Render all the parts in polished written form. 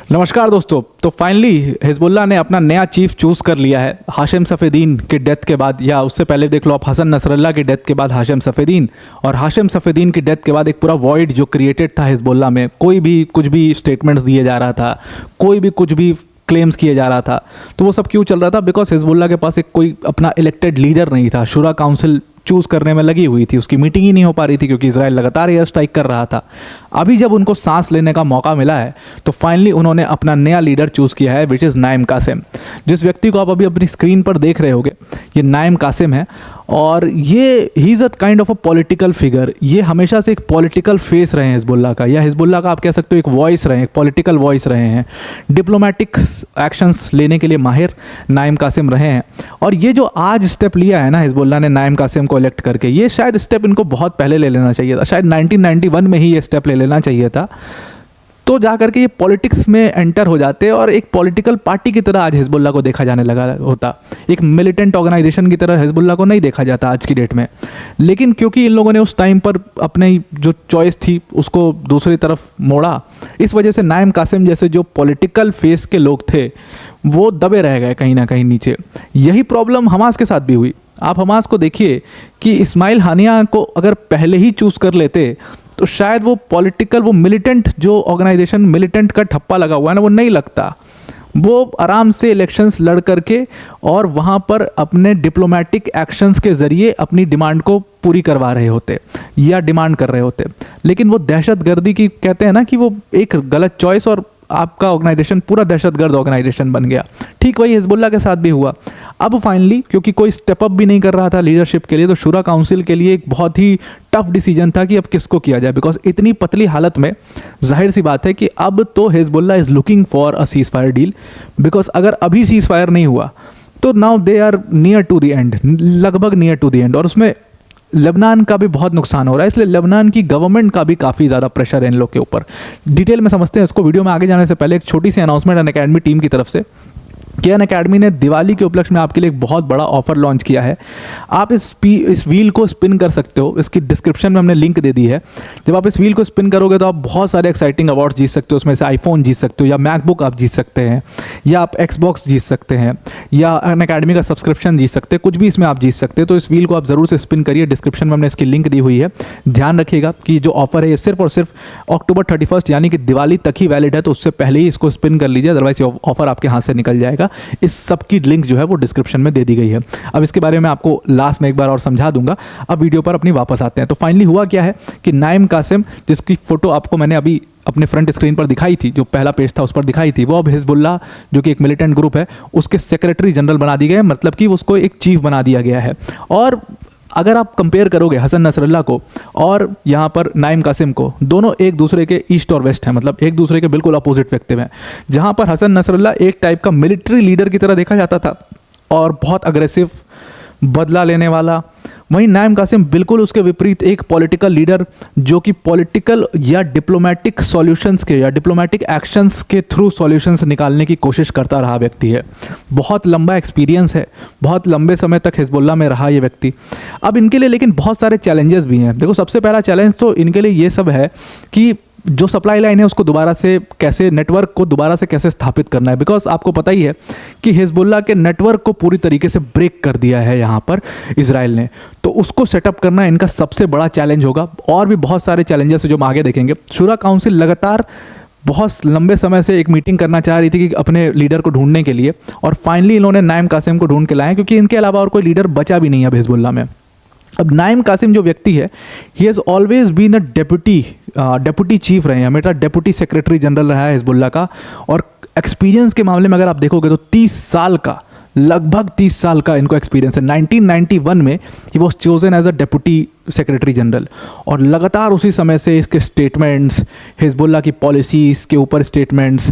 नमस्कार दोस्तों। तो फाइनली हिजबुल्लाह ने अपना नया चीफ चूज़ कर लिया है हाशिम सफ़ेदीन के डेथ के बाद, या उससे पहले देख लो आप हसन नसरल्ला की डेथ के बाद हाशिम सफ़ेदीन, और हाशिम सफ़ेदीन की डेथ के बाद एक पूरा वॉइड जो क्रिएटेड था हिजबुल्लाह में। कोई भी कुछ भी स्टेटमेंट्स दिए जा रहा था, कोई भी कुछ भी क्लेम्स किए जा रहा था। तो वो सब क्यों चल रहा था? बिकॉज हिजबुल्लाह के पास एक कोई अपना इलेक्टेड लीडर नहीं था। शुरा काउंसिल चूज़ करने में लगी हुई थी, उसकी मीटिंग ही नहीं हो पा रही थी क्योंकि इजराइल लगातार एयर स्ट्राइक कर रहा था। अभी जब उनको सांस लेने का मौका मिला है तो फाइनली उन्होंने अपना नया लीडर चूज़ किया है, विच इज़ नाइम कासिम। जिस व्यक्ति को आप अभी अपनी स्क्रीन पर देख रहे होगे, ये नाइम कासिम है, और ये he is a kind of a political figure. ये हमेशा से एक पॉलिटिकल फेस रहे हैं हिजबुल्लाह का, या हिजबुल्लाह का आप कह सकते हो एक वॉइस रहे हैं, एक पॉलिटिकल वॉइस रहे हैं। डिप्लोमेटिक एक्शंस लेने के लिए माहिर नाइम कासिम रहे हैं। और ये जो आज स्टेप लिया है ना हिजबुल्लाह ने नाइम कासिम को इलेक्ट करके, ये शायद स्टेप इनको बहुत पहले ले लेना चाहिए था। शायद 1991 में ही ये स्टेप ले लेना चाहिए था, तो जा करके ये पॉलिटिक्स में एंटर हो जाते और एक पॉलिटिकल पार्टी की तरह आज हिजबुल्लाह को देखा जाने लगा होता। एक मिलिटेंट ऑर्गेनाइजेशन की तरह हिजबुल्लाह को नहीं देखा जाता आज की डेट में। लेकिन क्योंकि इन लोगों ने उस टाइम पर अपनी जो चॉइस थी उसको दूसरी तरफ मोड़ा, इस वजह से नाइम कासिम जैसे जो पॉलिटिकल फेस के लोग थे वो दबे रह गए कहीं ना कहीं नीचे। यही प्रॉब्लम हमास के साथ भी हुई। आप हमास को देखिए कि इस्माइल हानिया को अगर पहले ही चूज़ कर लेते तो शायद वो पॉलिटिकल, वो मिलिटेंट जो ऑर्गेनाइजेशन, मिलिटेंट का ठप्पा लगा हुआ है ना, वो नहीं लगता। वो आराम से इलेक्शंस लड़ करके और वहाँ पर अपने डिप्लोमेटिक एक्शंस के ज़रिए अपनी डिमांड को पूरी करवा रहे होते या डिमांड कर रहे होते। लेकिन वो दहशतगर्दी की, कहते हैं ना कि वो एक गलत चॉइस और आपका ऑर्गेनाइजेशन पूरा दहशतगर्द ऑर्गेनाइजेशन बन गया। ठीक वही हिजबुल्लाह के साथ भी हुआ। अब फाइनली क्योंकि कोई स्टेप अप भी नहीं कर रहा था लीडरशिप के लिए, तो शुरा काउंसिल के लिए एक बहुत ही टफ डिसीजन था कि अब किसको किया जाए। बिकॉज इतनी पतली हालत में जाहिर सी बात है कि अब तो Hezbollah is looking for a ceasefire deal. Because अगर अभी सीज़ फायर नहीं हुआ तो now they are near to the end, लगभग नियर टू द एंड, और उसमें लेबनान का भी बहुत नुकसान हो रहा है। इसलिए लेबनान की गवर्नमेंट का भी काफ़ी ज़्यादा प्रेशर है इन लोग के ऊपर। डिटेल में समझते हैं इसको। वीडियो में आगे जाने से पहले एक छोटी सी अनाउंसमेंट अनअकैडमी टीम की तरफ से। अनअकैडमी ने दिवाली के उपलक्ष्य में आपके लिए एक बहुत बड़ा ऑफर लॉन्च किया है। आप इस व्हील को स्पिन कर सकते हो। इसकी डिस्क्रिप्शन में हमने लिंक दे दी है। जब आप इस व्हील को स्पिन करोगे तो आप बहुत सारे एक्साइटिंग अवार्ड्स जीत सकते हो। उसमें से आईफोन जीत सकते हो, या मैकबुक आप जीत सकते हैं, या आप एक्सबॉक्स जीत सकते हैं, या अनअकैडमी का सब्सक्रिप्शन जीत सकते हैं। कुछ भी इसमें आप जीत सकते हैं। तो इस व्हील को आप ज़रूर से स्पिन करिए। डिस्क्रिप्शन में हमने इसकी लिंक दी हुई है। ध्यान रखिएगा कि जो ऑफर है ये सिर्फ और सिर्फ अक्टूबर 31 यानी कि दिवाली तक ही वैलिड है। तो उससे पहले ही इसको स्पिन कर लीजिए, अदरवाइज ये ऑफर आपके हाथ से निकल जाएगा। इस सब की लिंक जो है वो डिस्क्रिप्शन में दे दी गई है। अब इसके बारे में आपको लास्ट में एक बार और समझा दूंगा। अब वीडियो पर अपनी वापस आते हैं। तो फाइनली हुआ क्या है कि नाइम कासिम, जिसकी फोटो आपको मैंने अभी अपने फ्रंट स्क्रीन पर दिखाई थी, जो पहला पेज था उस पर दिखाई थी, वो अब हिजबुल्लाह जो कि एक मिलिटेंट ग्रुप है उसके सेक्रेटरी जनरल बना दी गए। मतलब कि उसको एक चीफ बना दिया गया है। और अगर आप कंपेयर करोगे हसन नसरल्ला को और यहाँ पर नाइम कासिम को, दोनों एक दूसरे के ईस्ट और वेस्ट हैं, मतलब एक दूसरे के बिल्कुल अपोजिट व्यक्तित्व हैं। जहाँ पर हसन नसरल्ला एक टाइप का मिलिट्री लीडर की तरह देखा जाता था और बहुत अग्रेसिव, बदला लेने वाला, वहीं नाइम कासिम बिल्कुल उसके विपरीत एक पॉलिटिकल लीडर जो कि पॉलिटिकल या डिप्लोमेटिक सॉल्यूशंस के या डिप्लोमेटिक एक्शंस के थ्रू सॉल्यूशंस निकालने की कोशिश करता रहा व्यक्ति है। बहुत लंबा एक्सपीरियंस है, बहुत लंबे समय तक हिजबुल्लाह में रहा ये व्यक्ति। अब इनके लिए लेकिन बहुत सारे चैलेंजेस भी हैं। देखो, सबसे पहला चैलेंज तो इनके लिए ये सब है कि जो सप्लाई लाइन है उसको दोबारा से कैसे, नेटवर्क को दोबारा से कैसे स्थापित करना है। बिकॉज आपको पता ही है कि हिजबुल्लाह के नेटवर्क को पूरी तरीके से ब्रेक कर दिया है यहाँ पर इजराइल ने। तो उसको सेटअप करना इनका सबसे बड़ा चैलेंज होगा। और भी बहुत सारे चैलेंजेस जो हम आगे देखेंगे। शुरा काउंसिल लगातार बहुत लंबे समय से एक मीटिंग करना चाह रही थी कि अपने लीडर को ढूंढने के लिए, और फाइनली इन्होंने नाइम कासिम को ढूंढ के लाए, क्योंकि इनके अलावा और कोई लीडर बचा भी नहीं है अब हिजबुल्लाह में। अब नाइम कासिम जो व्यक्ति है, he has always been a deputy chief रहे हैं, हमेशा डेप्यूटी सेक्रेटरी जनरल रहा है हिजबुल्लाह का। और एक्सपीरियंस के मामले में अगर आप देखोगे तो 30 साल का, लगभग 30 साल का इनको एक्सपीरियंस है। 1991 में he was chosen as a deputy secretary general, और लगातार उसी समय से इसके स्टेटमेंट्स, हिजबुल्लाह की पॉलिसीज़ के ऊपर स्टेटमेंट्स,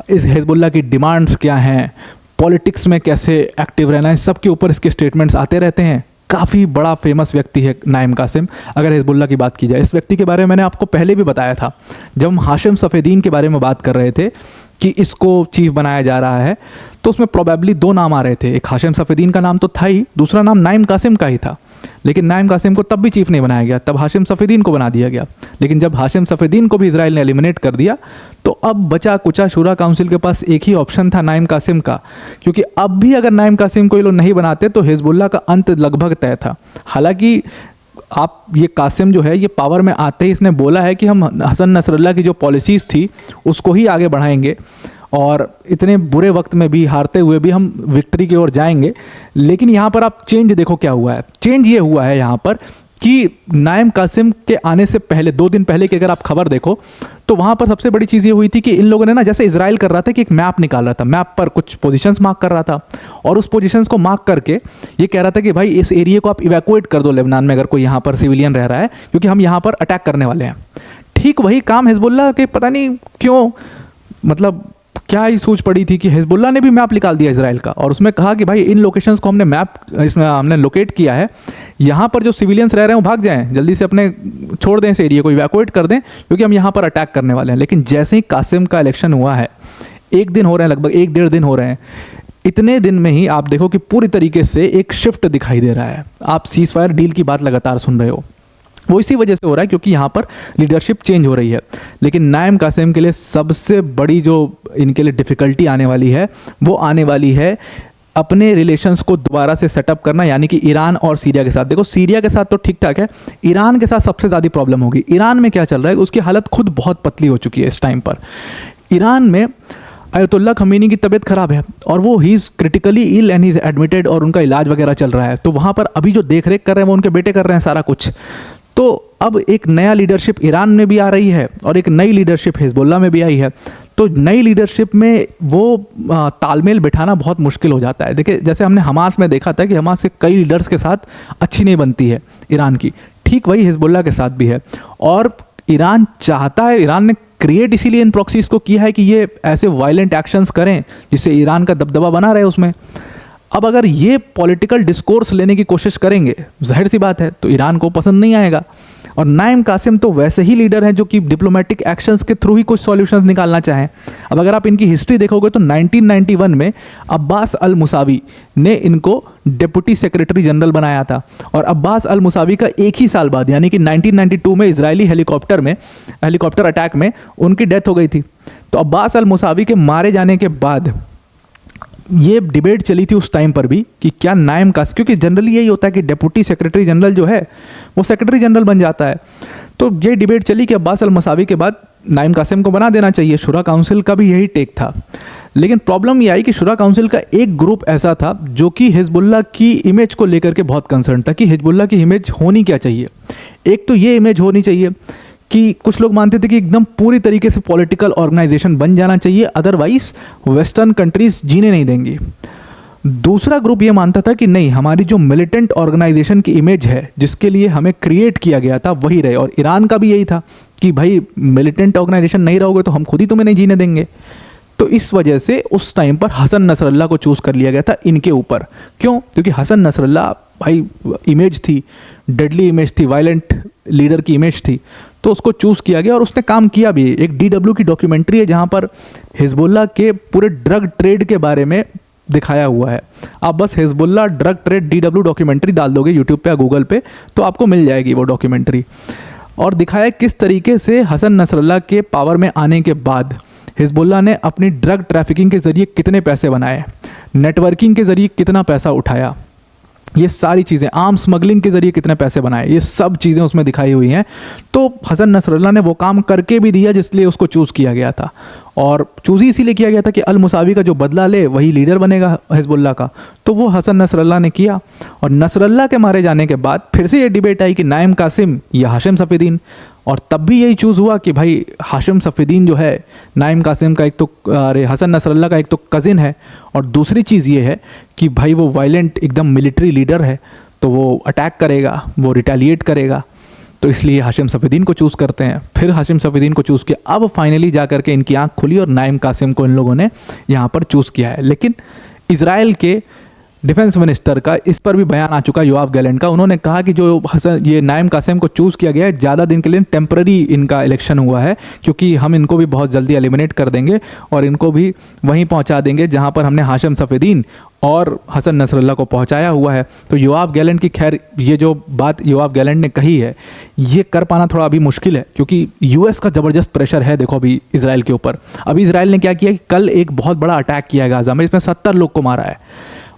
इस हिजबुल्लाह की डिमांड्स क्या हैं, पॉलिटिक्स में कैसे एक्टिव रहना है, सबके ऊपर इसके स्टेटमेंट्स आते रहते हैं। काफ़ी बड़ा फेमस व्यक्ति है नाइम कासिम अगर हिजबुल्लाह की बात की जाए। इस व्यक्ति के बारे में मैंने आपको पहले भी बताया था जब हम हाशिम सफ़ेदीन के बारे में बात कर रहे थे कि इसको चीफ बनाया जा रहा है, तो उसमें प्रोबेबली 2 नाम आ रहे थे। एक हाशिम सफ़ेदीन का नाम तो था ही, दूसरा नाम नाइम कासिम का ही था। लेकिन नाइम कासिम को तब भी चीफ नहीं बनाया गया, तब हाशिम सफ़ीदीन को बना दिया गया। लेकिन जब हाशिम सफ़ीदीन को भी इजराइल ने एलिमिनेट कर दिया तो अब बचा कुचा शूरा काउंसिल के पास एक ही ऑप्शन था नाइम कासिम का, क्योंकि अब भी अगर नाइम कासिम को ये लोग नहीं बनाते तो हिजबुल्लाह का अंत लगभग तय था। हालांकि आप ये कासिम जो है ये पावर में आते ही इसने बोला है कि हम हसन नसरल्लाह की जो पॉलिसीज़ थी उसको ही आगे बढ़ाएंगे और इतने बुरे वक्त में भी, हारते हुए भी हम विक्ट्री की ओर जाएंगे। लेकिन यहाँ पर आप चेंज देखो क्या हुआ है। चेंज ये हुआ है यहाँ पर कि नाइम कासिम के आने से पहले 2 दिन पहले की अगर आप खबर देखो तो वहाँ पर सबसे बड़ी चीज़ ये हुई थी कि इन लोगों ने ना, जैसे इजराइल कर रहा था कि एक मैप निकाल रहा था, मैप पर कुछ पोजीशंस मार्क कर रहा था और उस पोजीशंस को मार्क करके ये कह रहा था कि भाई इस एरिया को आप इवैक्यूएट कर दो लेबनान में अगर कोई यहाँ पर सिविलियन रह रहा है, क्योंकि हम यहाँ पर अटैक करने वाले हैं। ठीक वही काम हिजबुल्लाह के पता नहीं क्यों, मतलब क्या ही सोच पड़ी थी कि हिजबुल्लाह ने भी मैप निकाल दिया इजराइल का और उसमें कहा कि भाई इन लोकेशंस को हमने मैप इसमें हमने लोकेट किया है, यहाँ पर जो सिविलियंस रह रहे हैं वो भाग जाएं, जल्दी से अपने छोड़ दें इस एरिया को, इवैक्यूएट कर दें, क्योंकि हम यहाँ पर अटैक करने वाले हैं। लेकिन जैसे ही कासिम का इलेक्शन हुआ है, 1 दिन हो रहे हैं, लगभग 1-1.5 दिन हो रहे हैं, इतने दिन में ही आप देखो कि पूरी तरीके से एक शिफ्ट दिखाई दे रहा है। आप सीज फायर डील की बात लगातार सुन रहे हो, वो इसी वजह से हो रहा है क्योंकि यहाँ पर लीडरशिप चेंज हो रही है। लेकिन नाइम कासिम के लिए सबसे बड़ी जो इनके लिए डिफ़िकल्टी आने वाली है वो आने वाली है अपने रिलेशंस को दोबारा से सेटअप करना, यानी कि ईरान और सीरिया के साथ। देखो सीरिया के साथ तो ठीक ठाक है, ईरान के साथ सबसे ज़्यादा प्रॉब्लम होगी। ईरान में क्या चल रहा है, उसकी हालत खुद बहुत पतली हो चुकी है इस टाइम पर। ईरान में अयतुल्ला खमीनी की तबीयत खराब है और वो he is critically ill and he is admitted और उनका इलाज वगैरह चल रहा है। तो वहाँ पर अभी जो देख रेख कर रहे हैं वो उनके बेटे कर रहे हैं सारा कुछ। तो अब एक नया लीडरशिप ईरान में भी आ रही है और एक नई लीडरशिप हिजबुल्लाह में भी आई है। तो नई लीडरशिप में वो तालमेल बिठाना बहुत मुश्किल हो जाता है। देखिए जैसे हमने हमास में देखा था कि हमास के कई लीडर्स के साथ अच्छी नहीं बनती है ईरान की, ठीक वही हिजबुल्लाह के साथ भी है। और ईरान चाहता है, ईरान ने क्रिएट इसीलिए इन प्रॉक्सीज को किया है कि ये ऐसे वायलेंट एक्शंस करें जिससे ईरान का दबदबा बना रहे उसमें। अब अगर ये पॉलिटिकल डिस्कोर्स लेने की कोशिश करेंगे, जाहिर सी बात है तो ईरान को पसंद नहीं आएगा। और नाइम कासिम तो वैसे ही लीडर हैं जो कि डिप्लोमेटिक एक्शंस के थ्रू ही कुछ सॉल्यूशंस निकालना चाहें। अब अगर आप इनकी हिस्ट्री देखोगे तो 1991 में अब्बास अल मुसावी ने इनको डिप्टी सेक्रेटरी जनरल बनाया था और अब्बास अल मुसावी का एक ही साल बाद यानी कि 1992 में इजरायली हेलीकॉप्टर अटैक में उनकी डेथ हो गई थी। तो अब्बास अल मुसावी के मारे जाने के बाद ये डिबेट चली थी उस टाइम पर भी कि क्या नाइम कासिम, क्योंकि जनरली यही होता है कि डिप्टी सेक्रेटरी जनरल जो है वो सेक्रेटरी जनरल बन जाता है। तो ये डिबेट चली कि अब्बास अल मसावी के बाद नाइम कासिम को बना देना चाहिए। शुरा काउंसिल का भी यही टेक था। लेकिन प्रॉब्लम ये आई कि शुरा काउंसिल का एक ग्रुप ऐसा था जो कि हिजबुल्लाह की इमेज को लेकर के बहुत कंसर्न था कि हिजबुल्लाह की इमेज होनी क्या चाहिए। एक तो ये इमेज होनी चाहिए कि कुछ लोग मानते थे कि एकदम पूरी तरीके से पॉलिटिकल ऑर्गेनाइजेशन बन जाना चाहिए, अदरवाइज वेस्टर्न कंट्रीज जीने नहीं देंगी। दूसरा ग्रुप ये मानता था कि नहीं, हमारी जो मिलिटेंट ऑर्गेनाइजेशन की इमेज है जिसके लिए हमें क्रिएट किया गया था वही रहे। और ईरान का भी यही था कि भाई मिलिटेंट ऑर्गेनाइजेशन नहीं रहोगे तो हम खुद ही तुम्हें नहीं जीने देंगे। तो इस वजह से उस टाइम पर हसन नसरल्लाह को चूज़ कर लिया गया था इनके ऊपर। क्यों? क्योंकि हसन नसरल्लाह भाई इमेज थी, डेडली इमेज थी, वायलेंट लीडर की इमेज थी, तो उसको चूज़ किया गया और उसने काम किया भी। एक DW की डॉक्यूमेंट्री है जहाँ पर हिजबुल्लाह के पूरे ड्रग ट्रेड के बारे में दिखाया हुआ है। आप बस Hezbollah drug trade DW documentary डाल दोगे यूट्यूब पे या गूगल पे तो आपको मिल जाएगी वो डॉक्यूमेंट्री। और दिखाया किस तरीके से हसन नसरल्लाह के पावर में आने के बाद हिजबुल्लाह ने अपनी ड्रग ट्रैफिकिंग के ज़रिए कितने पैसे बनाए, नेटवर्किंग के ज़रिए कितना पैसा उठाया, ये सारी चीज़ें, आर्म स्मगलिंग के ज़रिए कितने पैसे बनाए, ये सब चीज़ें उसमें दिखाई हुई हैं। तो हसन नसरल्लाह ने वो काम करके भी दिया जिसलिए उसको चूज़ किया गया था। और चूज़ ही इसीलिए किया गया था कि अल मुसावी का जो बदला ले वही लीडर बनेगा हिजबुल्लाह का। तो वो हसन नसरल्लाह ने किया। और नसरल्लाह के मारे जाने के बाद फिर से ये डिबेट आई कि नाइम कासिम या हाशिम सफ़ीदीन। और तब भी यही चूज़ हुआ कि भाई हाशिम सफ़ीदीन जो है नाइम कासिम का एक तो हसन नसरल्लाह का एक तो कज़िन है, और दूसरी चीज़ ये है कि भाई वो वायलेंट एकदम मिलिट्री लीडर है, तो वो अटैक करेगा, वो रिटेलिएट करेगा। तो इसलिए हाशिम सफ़ीदीन को चूज़ करते हैं। फिर हाशिम सफ़ीदीन को चूज़ किया। अब फाइनली जा करके इनकी आँख खुली और नाइम कासिम को इन लोगों ने यहाँ पर चूज़ किया है। लेकिन इज़राइल के डिफेंस मिनिस्टर का इस पर भी बयान आ चुका है योआव गैलेंट का। उन्होंने कहा कि जो ये नाइम कासिम को चूज़ किया गया है ज़्यादा दिन के लिए टेम्पररी इनका इलेक्शन हुआ है, क्योंकि हम इनको भी बहुत जल्दी एलिमिनेट कर देंगे और इनको भी वहीं पहुंचा देंगे जहां पर हमने हाशिम सफ़ेदीन और हसन नसरल्ला को पहुंचाया हुआ है। तो योआव गैलेंट की खैर ये जो बात योआव गैलेंट ने कही है ये कर पाना थोड़ा अभी मुश्किल है, क्योंकि यूएस का ज़बरदस्त प्रेशर है देखो अभी इसराइल के ऊपर। अभी इसराइल ने क्या किया कि कल एक बहुत बड़ा अटैक किया है गाज़ा में, इसमें 70 लोग को मारा है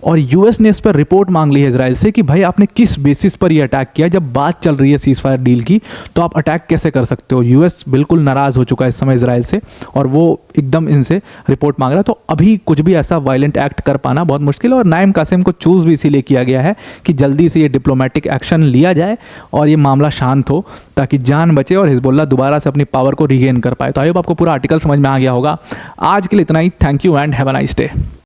और यूएस ने इस पर रिपोर्ट मांग ली है इसराइल से कि भाई आपने किस बेसिस पर ये अटैक किया। जब बात चल रही है सीज फायर डील की तो आप अटैक कैसे कर सकते हो। यूएस बिल्कुल नाराज़ हो चुका है इस समय इसराइल से और वो एकदम इनसे रिपोर्ट मांग रहा है। तो अभी कुछ भी ऐसा वायलेंट एक्ट कर पाना बहुत मुश्किल है और नाइम कासिम को चूज़ भी इसीलिए किया गया है कि जल्दी से ये डिप्लोमेटिक एक्शन लिया जाए और ये मामला शांत हो ताकि जान बचे और हिजबुल्लाह दोबारा से अपनी पावर को रिगेन कर पाए। तो आई होप आपको पूरा आर्टिकल समझ में आ गया होगा। आज के लिए इतना ही। Thank you and have a nice day.